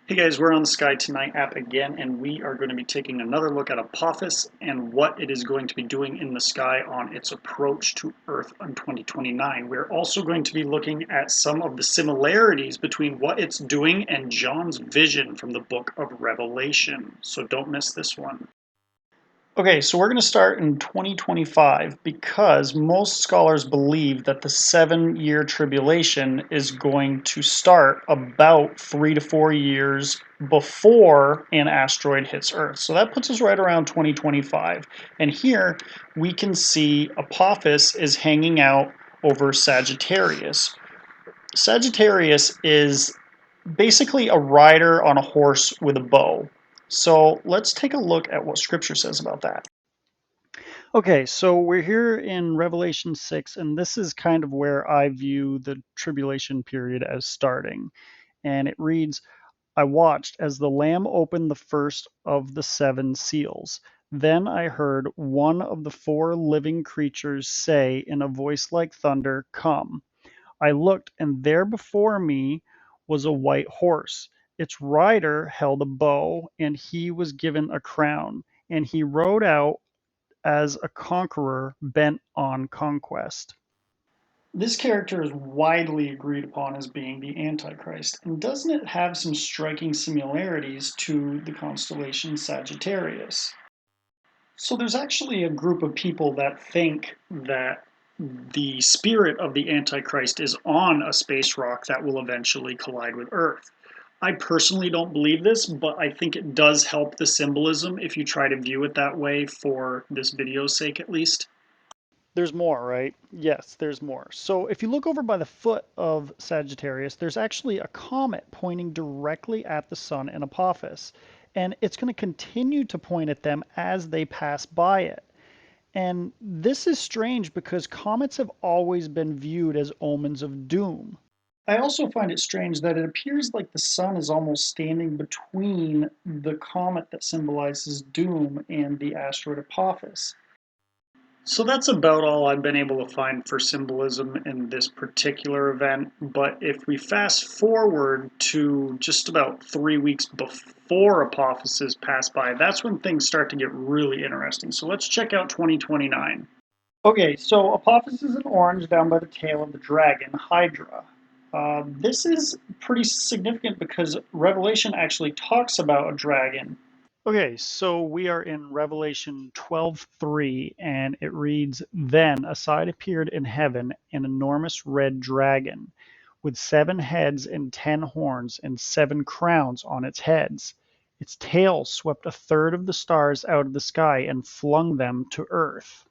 Hey guys, we're on the Sky Tonight app again, and we are going to be taking another look at Apophis and what it is going to be doing in the sky on its approach to Earth in 2029. We're also going to be looking at some of the similarities between what it's doing and John's vision from the book of Revelation. So don't miss this one. Okay, so we're going to start in 2025 because most scholars believe that the 7-year tribulation is going to start about 3 to 4 years before an asteroid hits Earth. So that puts us right around 2025. And here we can see Apophis is hanging out over Sagittarius. Sagittarius is basically a rider on a horse with a bow. So let's take a look at what scripture says about that. Okay, so we're here in Revelation 6, and this is kind of where I view the tribulation period as starting. And it reads, I watched as the Lamb opened the first of the 7 seals. Then I heard one of the 4 living creatures say in a voice like thunder, Come. I looked, and there before me was a white horse. Its rider held a bow, and he was given a crown, and he rode out as a conqueror bent on conquest. This character is widely agreed upon as being the Antichrist, and doesn't it have some striking similarities to the constellation Sagittarius? So there's actually a group of people that think that the spirit of the Antichrist is on a space rock that will eventually collide with Earth. I personally don't believe this, but I think it does help the symbolism if you try to view it that way for this video's sake at least. There's more, right? Yes, there's more. So if you look over by the foot of Sagittarius, there's actually a comet pointing directly at the sun in Apophis. And it's going to continue to point at them as they pass by it. And this is strange because comets have always been viewed as omens of doom. I also find it strange that it appears like the sun is almost standing between the comet that symbolizes doom and the asteroid Apophis. So that's about all I've been able to find for symbolism in this particular event, but if we fast forward to just about 3 weeks before Apophysis pass by, that's when things start to get really interesting. So let's check out 2029. Okay, so Apophis is in orange down by the tail of the dragon, Hydra. This is pretty significant because Revelation actually talks about a dragon. Okay, so we are in Revelation 12:3, and it reads, Then a sight appeared in heaven, an enormous red dragon, with 7 heads and 10 horns and 7 crowns on its heads. Its tail swept a third of the stars out of the sky and flung them to earth.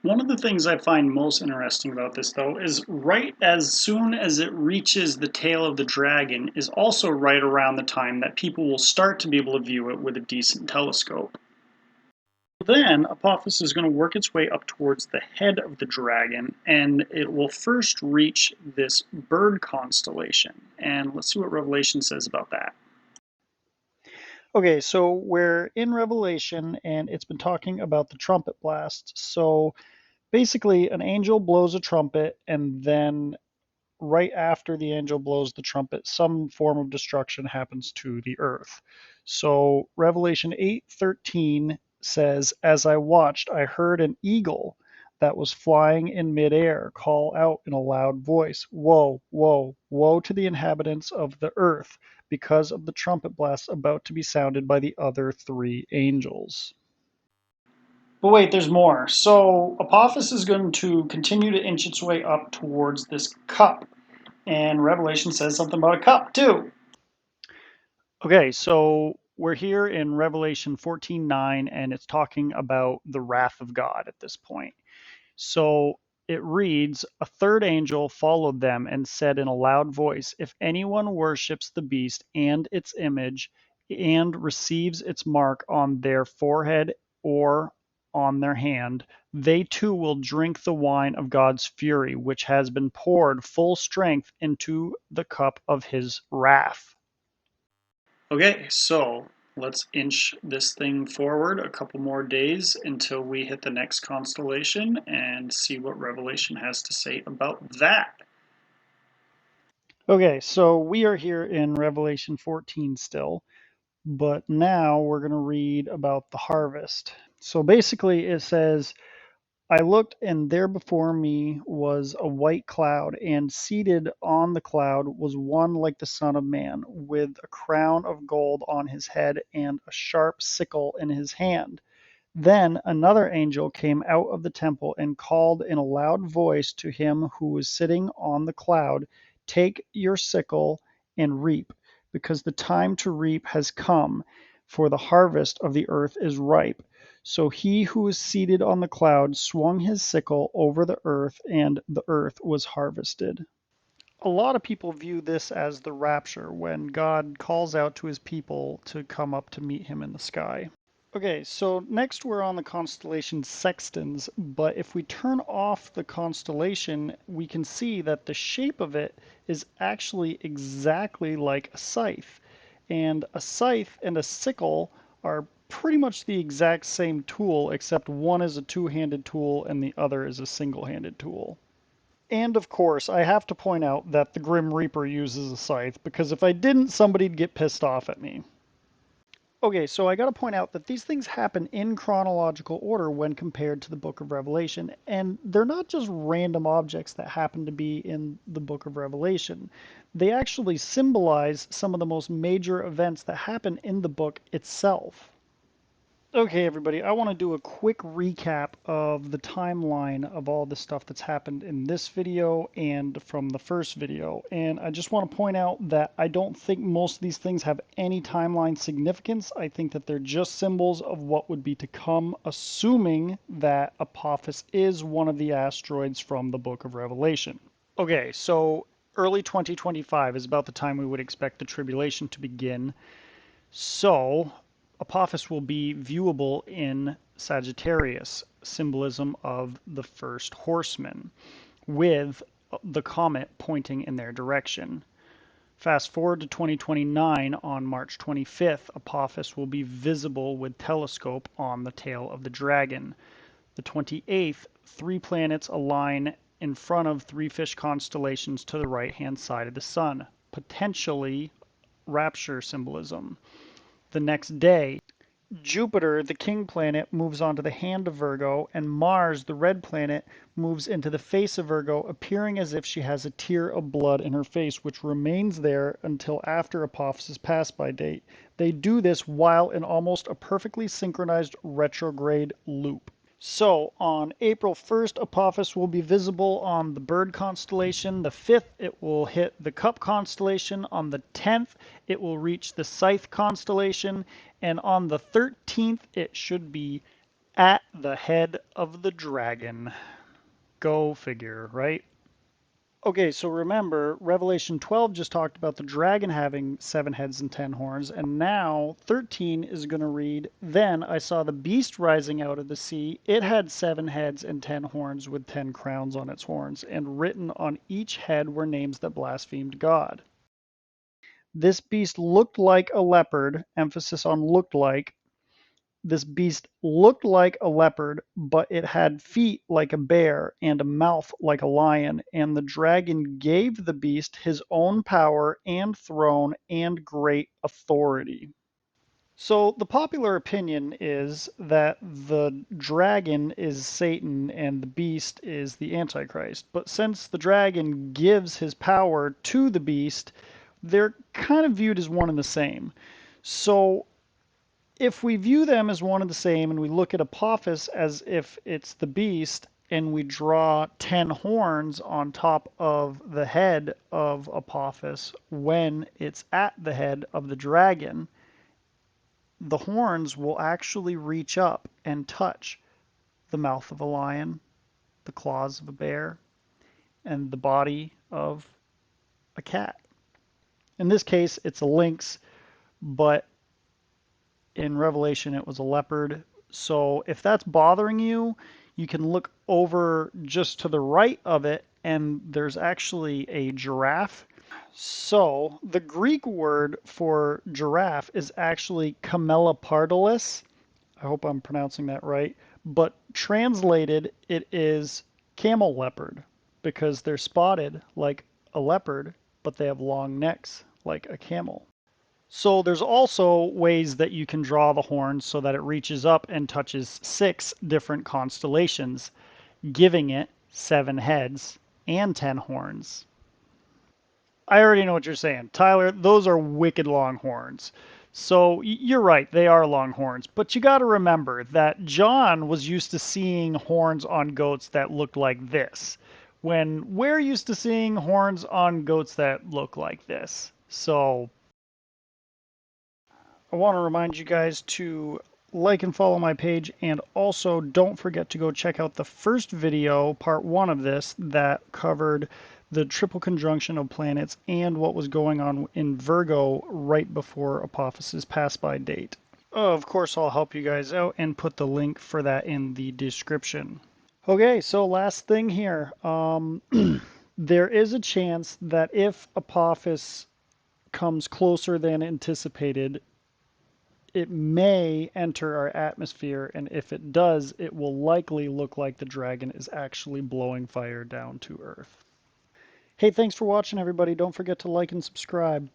One of the things I find most interesting about this, though, is right as soon as it reaches the tail of the dragon is also right around the time that people will start to be able to view it with a decent telescope. Then Apophis is going to work its way up towards the head of the dragon, and it will first reach this bird constellation. And let's see what Revelation says about that. Okay, so we're in Revelation, and it's been talking about the trumpet blast. So basically, an angel blows a trumpet, and then right after the angel blows the trumpet, some form of destruction happens to the earth. So Revelation 8:13 says, As I watched, I heard an eagle that was flying in midair call out in a loud voice, Woe, woe, woe to the inhabitants of the earth, because of the trumpet blast about to be sounded by the other 3 angels. But wait, there's more. So Apophis is going to continue to inch its way up towards this cup. And Revelation says something about a cup too. Okay, so we're here in Revelation 14:9, and it's talking about the wrath of God at this point. So it reads, A third angel followed them and said in a loud voice, If anyone worships the beast and its image and receives its mark on their forehead or on their hand, they too will drink the wine of God's fury, which has been poured full strength into the cup of his wrath. Okay, so let's inch this thing forward a couple more days until we hit the next constellation and see what Revelation has to say about that. Okay, so we are here in Revelation 14 still, but now we're going to read about the harvest. So basically, it says, I looked, and there before me was a white cloud, and seated on the cloud was one like the Son of Man, with a crown of gold on his head and a sharp sickle in his hand. Then another angel came out of the temple and called in a loud voice to him who was sitting on the cloud, take your sickle and reap, because the time to reap has come, for the harvest of the earth is ripe. So he who was seated on the cloud swung his sickle over the earth, and the earth was harvested. A lot of people view this as the rapture, when God calls out to his people to come up to meet him in the sky. Okay, so next we're on the constellation Sextans, but if we turn off the constellation, we can see that the shape of it is actually exactly like a scythe. And a scythe and a sickle are pretty much the exact same tool, except one is a two-handed tool and the other is a single-handed tool. And of course, I have to point out that the Grim Reaper uses a scythe, because if I didn't, somebody'd get pissed off at me. Okay, so I got to point out that these things happen in chronological order when compared to the Book of Revelation, and they're not just random objects that happen to be in the Book of Revelation. They actually symbolize some of the most major events that happen in the book itself. Okay, everybody, I want to do a quick recap of the timeline of all the stuff that's happened in this video and from the first video. And I just want to point out that I don't think most of these things have any timeline significance. I think that they're just symbols of what would be to come, assuming that Apophis is one of the asteroids from the Book of Revelation. Okay, so early 2025 is about the time we would expect the tribulation to begin. So, Apophis will be viewable in Sagittarius, symbolism of the first horseman, with the comet pointing in their direction. Fast forward to 2029, on March 25th, Apophis will be visible with telescope on the tail of the dragon. The 28th, three planets align in front of three fish constellations to the right-hand side of the sun, potentially rapture symbolism. The next day, Jupiter, the king planet, moves onto the hand of Virgo, and Mars, the red planet, moves into the face of Virgo, appearing as if she has a tear of blood in her face, which remains there until after Apophis' pass-by date. They do this while in almost a perfectly synchronized retrograde loop. So on April 1st, Apophis will be visible on the Bird constellation. The 5th, it will hit the Cup constellation. On the 10th, it will reach the Scythe constellation. And on the 13th, it should be at the head of the dragon. Go figure, right? Okay, so remember, Revelation 12 just talked about the dragon having 7 heads and 10 horns, and now 13 is going to read, Then I saw the beast rising out of the sea. It had 7 heads and 10 horns with 10 crowns on its horns, and written on each head were names that blasphemed God. This beast looked like a leopard, emphasis on looked like. This beast looked like a leopard, but it had feet like a bear and a mouth like a lion. And the dragon gave the beast his own power and throne and great authority. So the popular opinion is that the dragon is Satan and the beast is the Antichrist. But since the dragon gives his power to the beast, they're kind of viewed as one and the same. So if we view them as one and the same, and we look at Apophis as if it's the beast, and we draw 10 horns on top of the head of Apophis when it's at the head of the dragon, the horns will actually reach up and touch the mouth of a lion, the claws of a bear, and the body of a cat. In this case, it's a lynx, but in Revelation it was a leopard. So if that's bothering you, you can look over just to the right of it, and there's actually a giraffe. So the Greek word for giraffe is actually camelopardalis. I hope I'm pronouncing that right. But translated, it is camel leopard, because they're spotted like a leopard, but they have long necks, like a camel. So there's also ways that you can draw the horns so that it reaches up and touches 6 different constellations, giving it 7 heads and 10 horns. I already know what you're saying. Tyler, those are wicked long horns. So you're right, they are long horns. But you got to remember that John was used to seeing horns on goats that looked like this, when we're used to seeing horns on goats that look like this. So I want to remind you guys to like and follow my page, and also don't forget to go check out the first video, part 1 of this, that covered the triple conjunction of planets and what was going on in Virgo right before Apophis's pass-by date. Of course, I'll help you guys out and put the link for that in the description. Okay, so last thing here. There is a chance that if Apophis comes closer than anticipated, it may enter our atmosphere, and if it does, it will likely look like the dragon is actually blowing fire down to Earth. Hey, thanks for watching, everybody. Don't forget to like and subscribe.